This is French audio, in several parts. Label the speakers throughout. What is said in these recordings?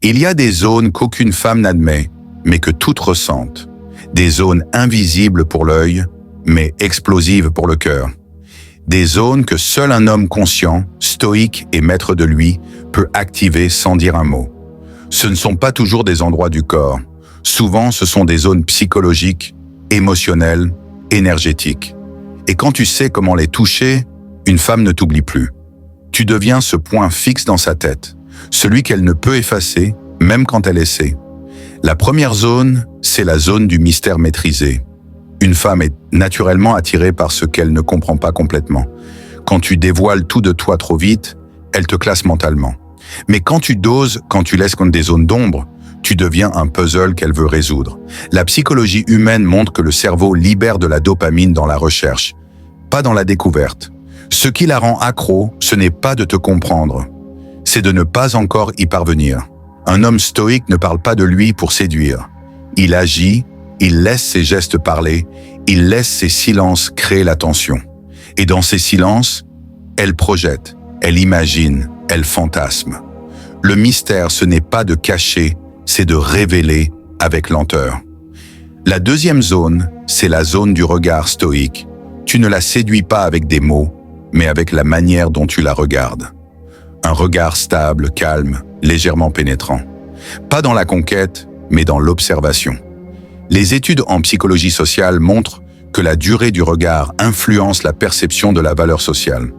Speaker 1: Il y a des zones qu'aucune femme n'admet, mais que toutes ressentent. Des zones invisibles pour l'œil, mais explosives pour le cœur. Des zones que seul un homme conscient, stoïque et maître de lui peut activer sans dire un mot. Ce ne sont pas toujours des endroits du corps. Souvent, ce sont des zones psychologiques, émotionnelles, énergétiques. Et quand tu sais comment les toucher, une femme ne t'oublie plus. Tu deviens ce point fixe dans sa tête, celui qu'elle ne peut effacer, même quand elle essaie. La première zone, c'est la zone du mystère maîtrisé. Une femme est naturellement attirée par ce qu'elle ne comprend pas complètement. Quand tu dévoiles tout de toi trop vite, elle te classe mentalement. Mais quand tu doses, quand tu laisses comme des zones d'ombre, tu deviens un puzzle qu'elle veut résoudre. La psychologie humaine montre que le cerveau libère de la dopamine dans la recherche, pas dans la découverte. Ce qui la rend accro, ce n'est pas de te comprendre, c'est de ne pas encore y parvenir. Un homme stoïque ne parle pas de lui pour séduire. Il agit, il laisse ses gestes parler, il laisse ses silences créer la tension. Et dans ces silences, elle projette, elle imagine, elle fantasme. Le mystère, ce n'est pas de cacher, c'est de révéler avec lenteur. La deuxième zone, c'est la zone du regard stoïque. Tu ne la séduis pas avec des mots, mais avec la manière dont tu la regardes. Un regard stable, calme, légèrement pénétrant. Pas dans la conquête, mais dans l'observation. Les études en psychologie sociale montrent que la durée du regard influence la perception de la valeur sociale.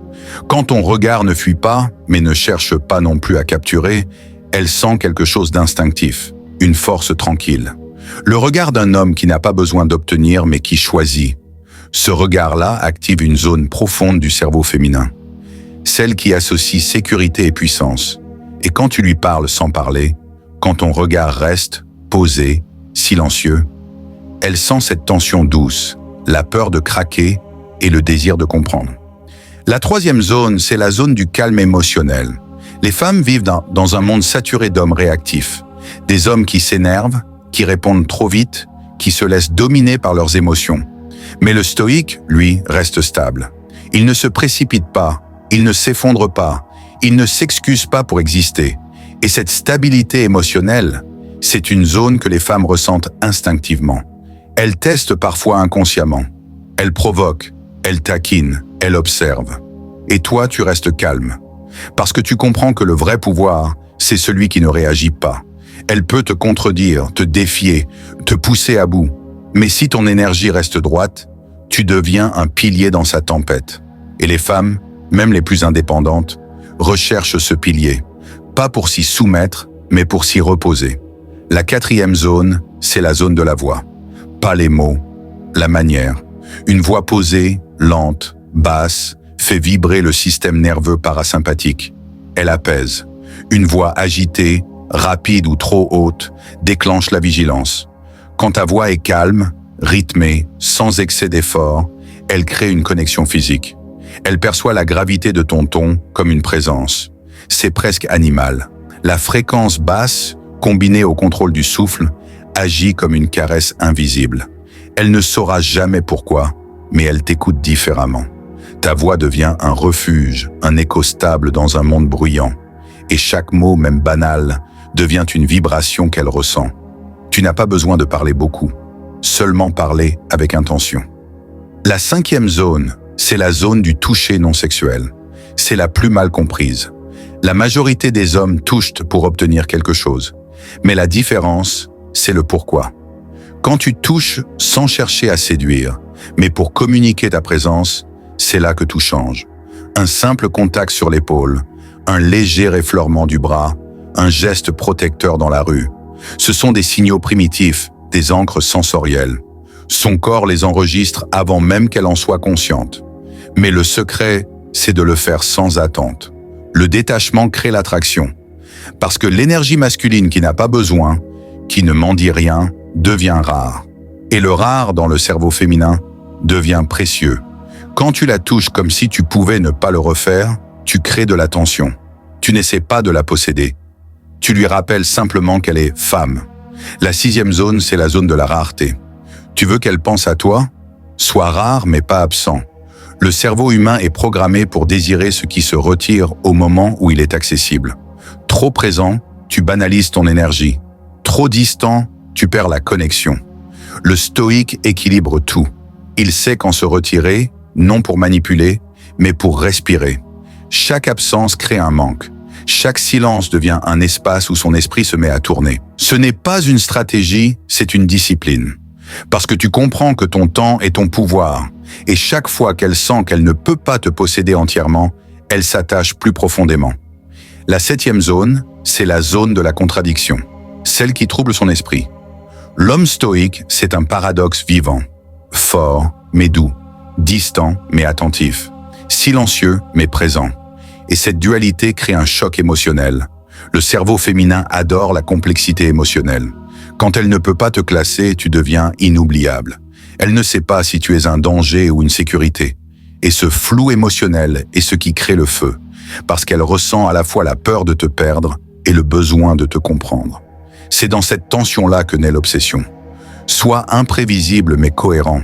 Speaker 1: Quand ton regard ne fuit pas, mais ne cherche pas non plus à capturer, elle sent quelque chose d'instinctif, une force tranquille. Le regard d'un homme qui n'a pas besoin d'obtenir, mais qui choisit. Ce regard-là active une zone profonde du cerveau féminin, celle qui associe sécurité et puissance. Et quand tu lui parles sans parler, quand ton regard reste posé, silencieux, elle sent cette tension douce, la peur de craquer et le désir de comprendre. La troisième zone, c'est la zone du calme émotionnel. Les femmes vivent dans un monde saturé d'hommes réactifs, des hommes qui s'énervent, qui répondent trop vite, qui se laissent dominer par leurs émotions. Mais le stoïque, lui, reste stable. Il ne se précipite pas, il ne s'effondre pas, il ne s'excuse pas pour exister. Et cette stabilité émotionnelle, c'est une zone que les femmes ressentent instinctivement. Elles testent parfois inconsciemment. Elles provoquent, elles taquinent, elles observent. Et toi, tu restes calme. Parce que tu comprends que le vrai pouvoir, c'est celui qui ne réagit pas. Elle peut te contredire, te défier, te pousser à bout. Mais si ton énergie reste droite, tu deviens un pilier dans sa tempête. Et les femmes, même les plus indépendantes, recherchent ce pilier. Pas pour s'y soumettre, mais pour s'y reposer. La quatrième zone, c'est la zone de la voix. Pas les mots, la manière. Une voix posée, lente, basse, fait vibrer le système nerveux parasympathique. Elle apaise. Une voix agitée, rapide ou trop haute, déclenche la vigilance. Quand ta voix est calme, rythmée, sans excès d'effort, elle crée une connexion physique. Elle perçoit la gravité de ton ton comme une présence. C'est presque animal. La fréquence basse, combinée au contrôle du souffle, agit comme une caresse invisible. Elle ne saura jamais pourquoi, mais elle t'écoute différemment. Ta voix devient un refuge, un écho stable dans un monde bruyant. Et chaque mot, même banal, devient une vibration qu'elle ressent. Tu n'as pas besoin de parler beaucoup, seulement parler avec intention. La cinquième zone, c'est la zone du toucher non sexuel. C'est la plus mal comprise. La majorité des hommes touchent pour obtenir quelque chose. Mais la différence, c'est le pourquoi. Quand tu touches sans chercher à séduire, mais pour communiquer ta présence, c'est là que tout change. Un simple contact sur l'épaule, un léger effleurement du bras, un geste protecteur dans la rue. Ce sont des signaux primitifs, des ancres sensorielles. Son corps les enregistre avant même qu'elle en soit consciente. Mais le secret, c'est de le faire sans attente. Le détachement crée l'attraction. Parce que l'énergie masculine qui n'a pas besoin, qui ne m'en dit rien, devient rare. Et le rare dans le cerveau féminin devient précieux. Quand tu la touches comme si tu pouvais ne pas le refaire, tu crées de la tension. Tu n'essaies pas de la posséder. Tu lui rappelles simplement qu'elle est femme. La sixième zone, c'est la zone de la rareté. Tu veux qu'elle pense à toi? Sois rare mais pas absent. Le cerveau humain est programmé pour désirer ce qui se retire au moment où il est accessible. Trop présent, tu banalises ton énergie. Trop distant, tu perds la connexion. Le stoïque équilibre tout. Il sait quand se retirer, non pour manipuler, mais pour respirer. Chaque absence crée un manque. Chaque silence devient un espace où son esprit se met à tourner. Ce n'est pas une stratégie, c'est une discipline. Parce que tu comprends que ton temps est ton pouvoir, et chaque fois qu'elle sent qu'elle ne peut pas te posséder entièrement, elle s'attache plus profondément. La 7e zone, c'est la zone de la contradiction, celle qui trouble son esprit. L'homme stoïque, c'est un paradoxe vivant, fort mais doux, distant mais attentif, silencieux mais présent. Et cette dualité crée un choc émotionnel. Le cerveau féminin adore la complexité émotionnelle. Quand elle ne peut pas te classer, tu deviens inoubliable. Elle ne sait pas si tu es un danger ou une sécurité. Et ce flou émotionnel est ce qui crée le feu, parce qu'elle ressent à la fois la peur de te perdre et le besoin de te comprendre. C'est dans cette tension-là que naît l'obsession. Sois imprévisible mais cohérent.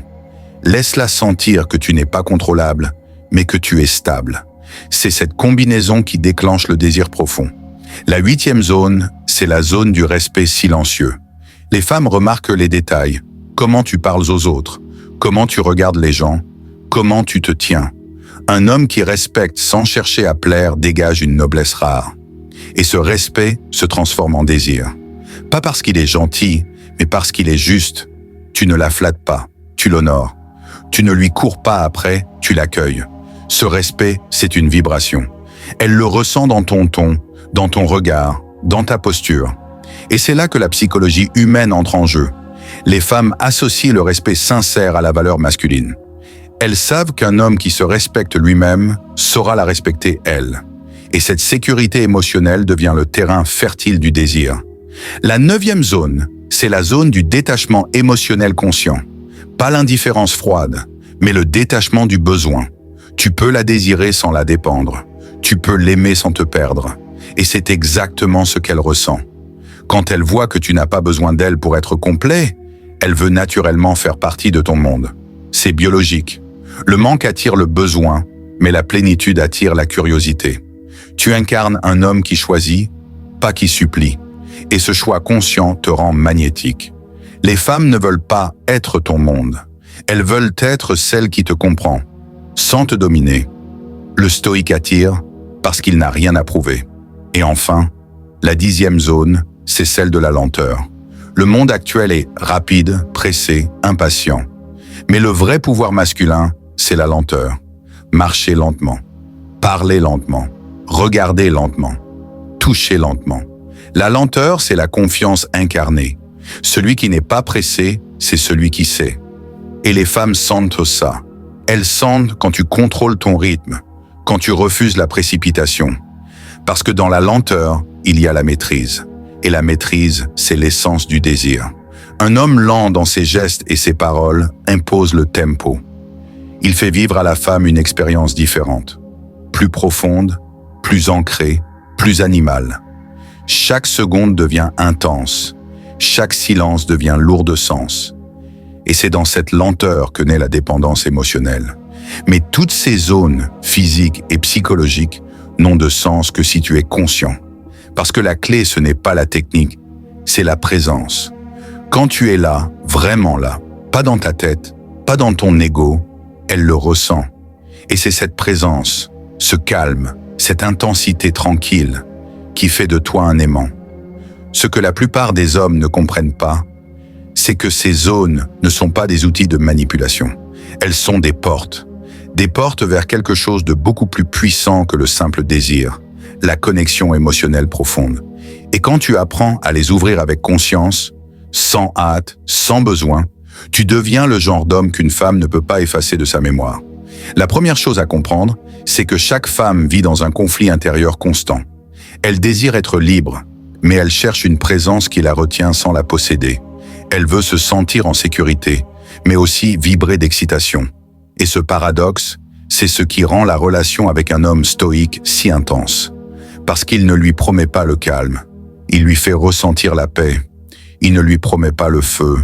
Speaker 1: Laisse-la sentir que tu n'es pas contrôlable, mais que tu es stable. C'est cette combinaison qui déclenche le désir profond. La 8e zone, c'est la zone du respect silencieux. Les femmes remarquent les détails. Comment tu parles aux autres, comment tu regardes les gens, comment tu te tiens. Un homme qui respecte sans chercher à plaire dégage une noblesse rare. Et ce respect se transforme en désir. Pas parce qu'il est gentil, mais parce qu'il est juste. Tu ne la flattes pas, tu l'honores. Tu ne lui cours pas après, tu l'accueilles. Ce respect, c'est une vibration. Elle le ressent dans ton ton, dans ton regard, dans ta posture. Et c'est là que la psychologie humaine entre en jeu. Les femmes associent le respect sincère à la valeur masculine. Elles savent qu'un homme qui se respecte lui-même saura la respecter elle. Et cette sécurité émotionnelle devient le terrain fertile du désir. La 9e zone, c'est la zone du détachement émotionnel conscient. Pas l'indifférence froide, mais le détachement du besoin. Tu peux la désirer sans la dépendre. Tu peux l'aimer sans te perdre. Et c'est exactement ce qu'elle ressent. Quand elle voit que tu n'as pas besoin d'elle pour être complet, elle veut naturellement faire partie de ton monde. C'est biologique. Le manque attire le besoin, mais la plénitude attire la curiosité. Tu incarnes un homme qui choisit, pas qui supplie. Et ce choix conscient te rend magnétique. Les femmes ne veulent pas être ton monde. Elles veulent être celle qui te comprend, sans te dominer. Le stoïque attire parce qu'il n'a rien à prouver. Et enfin, la 10e zone, c'est celle de la lenteur. Le monde actuel est rapide, pressé, impatient. Mais le vrai pouvoir masculin, c'est la lenteur. Marcher lentement, parler lentement, regarder lentement, toucher lentement. La lenteur, c'est la confiance incarnée. Celui qui n'est pas pressé, c'est celui qui sait. Et les femmes sentent ça. Elles sentent quand tu contrôles ton rythme, quand tu refuses la précipitation. Parce que dans la lenteur, il y a la maîtrise. Et la maîtrise, c'est l'essence du désir. Un homme lent dans ses gestes et ses paroles impose le tempo. Il fait vivre à la femme une expérience différente, plus profonde, plus ancrée, plus animale. Chaque seconde devient intense, chaque silence devient lourd de sens. Et c'est dans cette lenteur que naît la dépendance émotionnelle. Mais toutes ces zones, physiques et psychologiques, n'ont de sens que si tu es conscient. Parce que la clé, ce n'est pas la technique, c'est la présence. Quand tu es là, vraiment là, pas dans ta tête, pas dans ton ego, elle le ressent. Et c'est cette présence, ce calme, cette intensité tranquille qui fait de toi un aimant. Ce que la plupart des hommes ne comprennent pas, c'est que ces zones ne sont pas des outils de manipulation. Elles sont des portes vers quelque chose de beaucoup plus puissant que le simple désir, la connexion émotionnelle profonde. Et quand tu apprends à les ouvrir avec conscience, sans hâte, sans besoin, tu deviens le genre d'homme qu'une femme ne peut pas effacer de sa mémoire. La première chose à comprendre, c'est que chaque femme vit dans un conflit intérieur constant. Elle désire être libre, mais elle cherche une présence qui la retient sans la posséder. Elle veut se sentir en sécurité, mais aussi vibrer d'excitation. Et ce paradoxe, c'est ce qui rend la relation avec un homme stoïque si intense. Parce qu'il ne lui promet pas le calme, il lui fait ressentir la paix. Il ne lui promet pas le feu,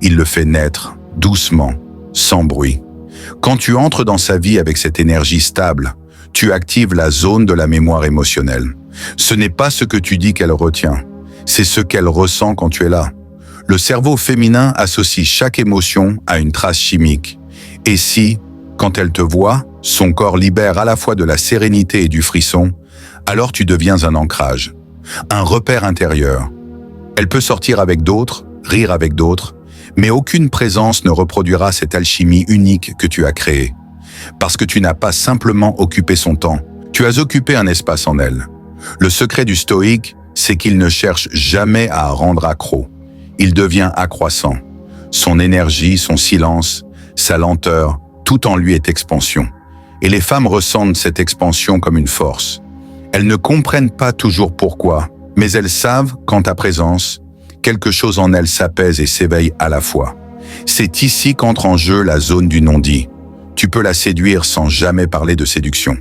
Speaker 1: il le fait naître, doucement, sans bruit. Quand tu entres dans sa vie avec cette énergie stable, Tu actives la zone de la mémoire émotionnelle. Ce n'est pas ce que tu dis qu'elle retient, c'est ce qu'elle ressent quand tu es là. Le cerveau féminin associe chaque émotion à une trace chimique. Et si, quand elle te voit, son corps libère à la fois de la sérénité et du frisson, alors tu deviens un ancrage, un repère intérieur. Elle peut sortir avec d'autres, rire avec d'autres, mais aucune présence ne reproduira cette alchimie unique que tu as créée. Parce que tu n'as pas simplement occupé son temps, tu as occupé un espace en elle. Le secret du stoïque, c'est qu'il ne cherche jamais à rendre accro. Il devient accroissant. Son énergie, son silence, sa lenteur, tout en lui est expansion. Et les femmes ressentent cette expansion comme une force. Elles ne comprennent pas toujours pourquoi, mais elles savent qu'en ta présence, quelque chose en elles s'apaise et s'éveille à la fois. C'est ici qu'entre en jeu la zone du non-dit. Tu peux la séduire sans jamais parler de séduction.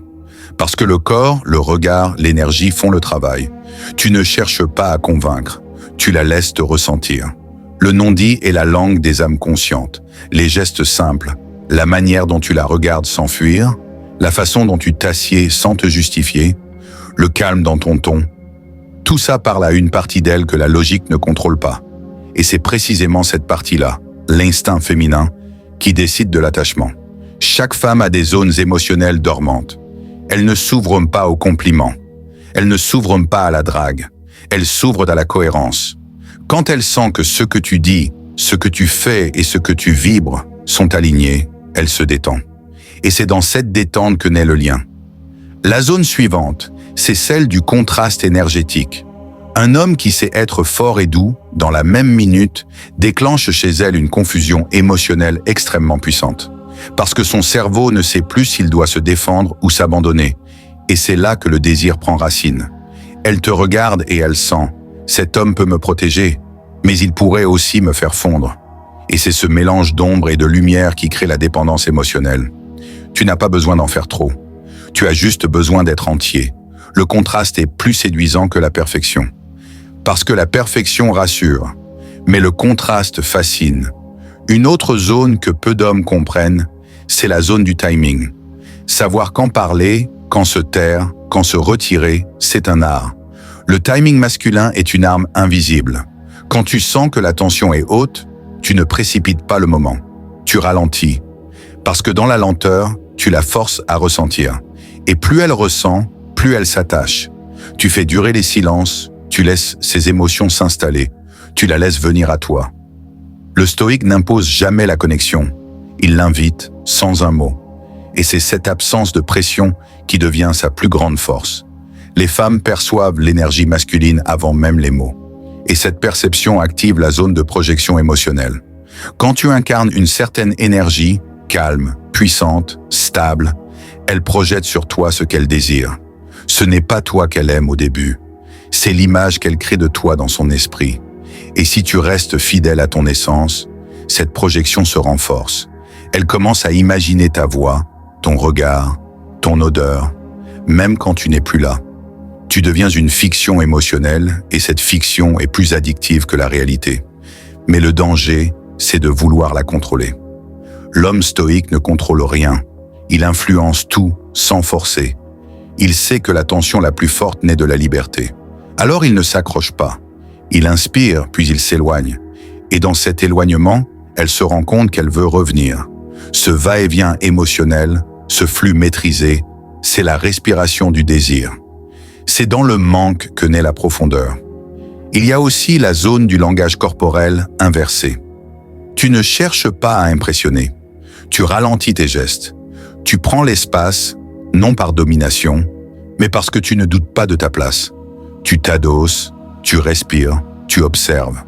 Speaker 1: Parce que le corps, le regard, l'énergie font le travail. Tu ne cherches pas à convaincre, tu la laisses te ressentir. Le non-dit est la langue des âmes conscientes, les gestes simples, la manière dont tu la regardes sans fuir, la façon dont tu t'assieds sans te justifier, le calme dans ton ton. Tout ça parle à une partie d'elle que la logique ne contrôle pas. Et c'est précisément cette partie-là, l'instinct féminin, qui décide de l'attachement. Chaque femme a des zones émotionnelles dormantes. Elles ne s'ouvrent pas aux compliments. Elles ne s'ouvrent pas à la drague. Elles s'ouvrent à la cohérence. Quand elle sent que ce que tu dis, ce que tu fais et ce que tu vibres sont alignés, elle se détend. Et c'est dans cette détente que naît le lien. La zone suivante, c'est celle du contraste énergétique. Un homme qui sait être fort et doux, dans la même minute, déclenche chez elle une confusion émotionnelle extrêmement puissante. Parce que son cerveau ne sait plus s'il doit se défendre ou s'abandonner. Et c'est là que le désir prend racine. Elle te regarde et elle sent « cet homme peut me protéger, mais il pourrait aussi me faire fondre ». Et c'est ce mélange d'ombre et de lumière qui crée la dépendance émotionnelle. Tu n'as pas besoin d'en faire trop. Tu as juste besoin d'être entier. Le contraste est plus séduisant que la perfection. Parce que la perfection rassure, mais le contraste fascine. Une autre zone que peu d'hommes comprennent, c'est la zone du timing. Savoir quand parler, quand se taire, quand se retirer, c'est un art. Le timing masculin est une arme invisible. Quand tu sens que la tension est haute, tu ne précipites pas le moment. Tu ralentis. Parce que dans la lenteur, tu la forces à ressentir. Et plus elle ressent, plus elle s'attache. Tu fais durer les silences, tu laisses ses émotions s'installer, tu la laisses venir à toi. Le stoïque n'impose jamais la connexion, il l'invite sans un mot. Et c'est cette absence de pression qui devient sa plus grande force. Les femmes perçoivent l'énergie masculine avant même les mots. Et cette perception active la zone de projection émotionnelle. Quand tu incarnes une certaine énergie, calme, puissante, stable, elle projette sur toi ce qu'elle désire. Ce n'est pas toi qu'elle aime au début, c'est l'image qu'elle crée de toi dans son esprit. Et si tu restes fidèle à ton essence, cette projection se renforce. Elle commence à imaginer ta voix, ton regard, ton odeur, même quand tu n'es plus là. Tu deviens une fiction émotionnelle et cette fiction est plus addictive que la réalité. Mais le danger, c'est de vouloir la contrôler. L'homme stoïque ne contrôle rien. Il influence tout sans forcer. Il sait que la tension la plus forte naît de la liberté. Alors il ne s'accroche pas. Il inspire, puis il s'éloigne. Et dans cet éloignement, elle se rend compte qu'elle veut revenir. Ce va-et-vient émotionnel, ce flux maîtrisé, c'est la respiration du désir. C'est dans le manque que naît la profondeur. Il y a aussi la zone du langage corporel inversé. Tu ne cherches pas à impressionner. Tu ralentis tes gestes. Tu prends l'espace, non par domination, mais parce que tu ne doutes pas de ta place. Tu t'adosses, tu respires, tu observes.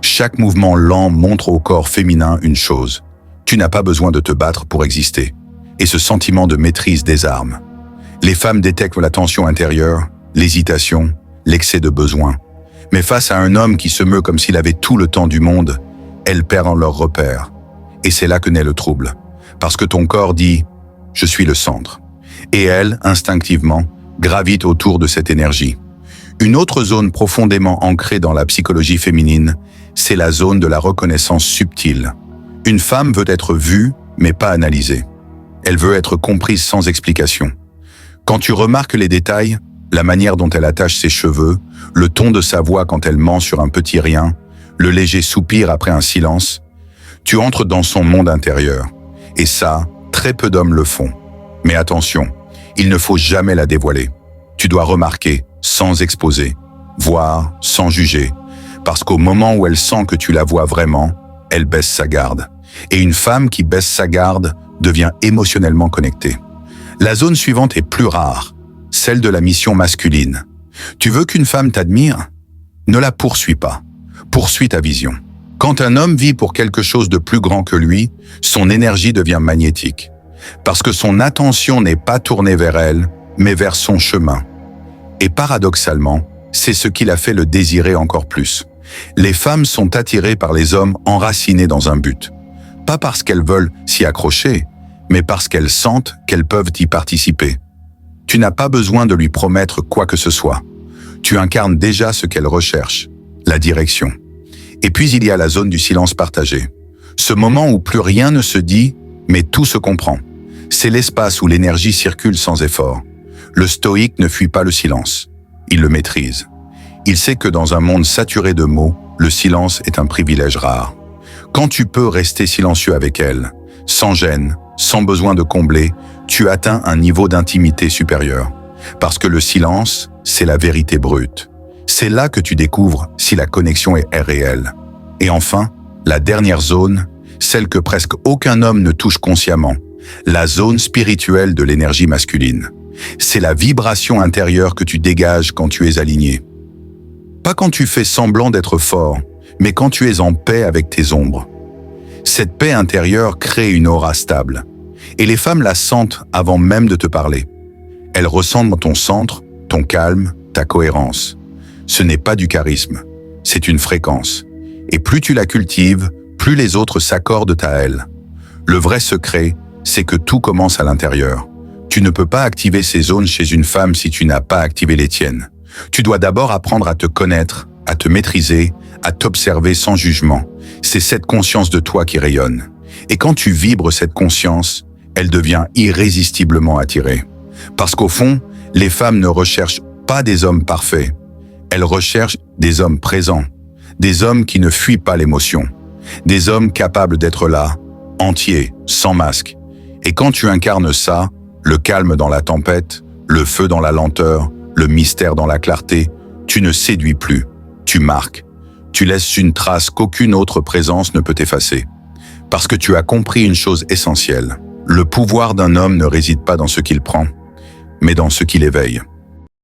Speaker 1: Chaque mouvement lent montre au corps féminin une chose. Tu n'as pas besoin de te battre pour exister. Et ce sentiment de maîtrise désarme. Les femmes détectent la tension intérieure, l'hésitation, l'excès de besoin. Mais face à un homme qui se meut comme s'il avait tout le temps du monde, elles perdent leur repère. Et c'est là que naît le trouble. Parce que ton corps dit « je suis le centre ». Et elle, instinctivement, gravite autour de cette énergie. Une autre zone profondément ancrée dans la psychologie féminine, c'est la zone de la reconnaissance subtile. Une femme veut être vue, mais pas analysée. Elle veut être comprise sans explication. Quand tu remarques les détails, la manière dont elle attache ses cheveux, le ton de sa voix quand elle ment sur un petit rien, le léger soupir après un silence, tu entres dans son monde intérieur. Et ça, très peu d'hommes le font. Mais attention, il ne faut jamais la dévoiler. Tu dois remarquer, sans exposer, voir, sans juger, parce qu'au moment où elle sent que tu la vois vraiment, elle baisse sa garde. Et une femme qui baisse sa garde devient émotionnellement connectée. La zone suivante est plus rare, celle de la mission masculine. Tu veux qu'une femme t'admire? Ne la poursuis pas. Poursuis ta vision. Quand un homme vit pour quelque chose de plus grand que lui, son énergie devient magnétique. Parce que son attention n'est pas tournée vers elle, mais vers son chemin. Et paradoxalement, c'est ce qui l'a fait le désirer encore plus. Les femmes sont attirées par les hommes enracinés dans un but. Pas parce qu'elles veulent s'y accrocher, mais parce qu'elles sentent qu'elles peuvent y participer. Tu n'as pas besoin de lui promettre quoi que ce soit. Tu incarnes déjà ce qu'elle recherche, la direction. Et puis il y a la zone du silence partagé. Ce moment où plus rien ne se dit, mais tout se comprend. C'est l'espace où l'énergie circule sans effort. Le stoïque ne fuit pas le silence. Il le maîtrise. Il sait que dans un monde saturé de mots, le silence est un privilège rare. Quand tu peux rester silencieux avec elle, sans gêne, sans besoin de combler, tu atteins un niveau d'intimité supérieur. Parce que le silence, c'est la vérité brute. C'est là que tu découvres si la connexion est réelle. Et enfin, la dernière zone, celle que presque aucun homme ne touche consciemment, la zone spirituelle de l'énergie masculine. C'est la vibration intérieure que tu dégages quand tu es aligné. Pas quand tu fais semblant d'être fort, mais quand tu es en paix avec tes ombres. Cette paix intérieure crée une aura stable. Et les femmes la sentent avant même de te parler. Elles ressentent ton centre, ton calme, ta cohérence. Ce n'est pas du charisme, c'est une fréquence. Et plus tu la cultives, plus les autres s'accordent à elle. Le vrai secret, c'est que tout commence à l'intérieur. Tu ne peux pas activer ces zones chez une femme si tu n'as pas activé les tiennes. Tu dois d'abord apprendre à te connaître, à te maîtriser, à t'observer sans jugement. C'est cette conscience de toi qui rayonne. Et quand tu vibres cette conscience, elle devient irrésistiblement attirée. Parce qu'au fond, les femmes ne recherchent pas des hommes parfaits. Elles recherchent des hommes présents, des hommes qui ne fuient pas l'émotion, des hommes capables d'être là, entiers, sans masque. Et quand tu incarnes ça, le calme dans la tempête, le feu dans la lenteur, le mystère dans la clarté, tu ne séduis plus, tu marques. Tu laisses une trace qu'aucune autre présence ne peut effacer. Parce que tu as compris une chose essentielle. Le pouvoir d'un homme ne réside pas dans ce qu'il prend, mais dans ce qu'il éveille.